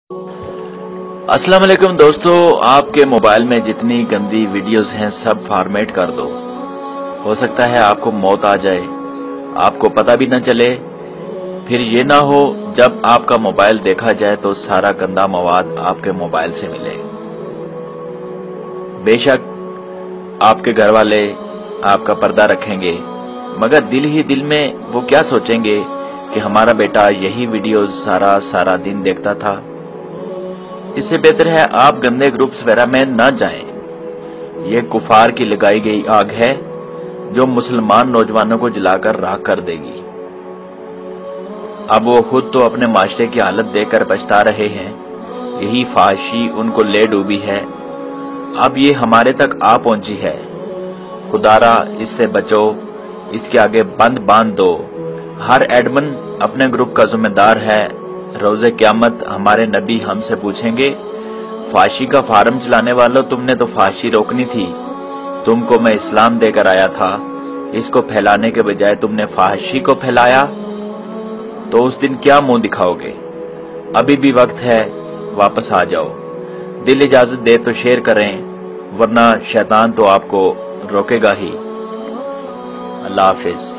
अस्सलाम वालेकुम दोस्तों, आपके मोबाइल में जितनी गंदी वीडियोस हैं सब फॉर्मेट कर दो। हो सकता है आपको मौत आ जाए, आपको पता भी न चले। फिर ये ना हो जब आपका मोबाइल देखा जाए तो सारा गंदा मवाद आपके मोबाइल से मिले। बेशक आपके घर वाले आपका पर्दा रखेंगे, मगर दिल ही दिल में वो क्या सोचेंगे कि हमारा बेटा यही वीडियोस सारा दिन देखता था। इससे बेहतर है आप गंदे ग्रुप्स वगैरह में न जाएं। ये कुफार की लगाई गई आग है जो मुसलमान नौजवानों को जलाकर राख कर देगी। अब वो खुद तो अपने माशरे की हालत देखकर पछता रहे हैं, यही फाहिशी उनको ले डूबी है। अब ये हमारे तक आ पहुंची है। खुदारा इससे बचो, इसके आगे बंद बांध दो। हर एडमिन अपने ग्रुप का जिम्मेदार है। रोज़े क़यामत हमारे नबी हमसे पूछेंगे, फाशी का फार्म चलाने वालों, तुमने तो फाशी रोकनी थी। तुमको मैं इस्लाम देकर आया था, इसको फैलाने के बजाय तुमने फाशी को फैलाया, तो उस दिन क्या मुंह दिखाओगे। अभी भी वक्त है, वापस आ जाओ। दिल इजाजत दे तो शेयर करें, वरना शैतान तो आपको रोकेगा ही। अल्लाह हाफिज।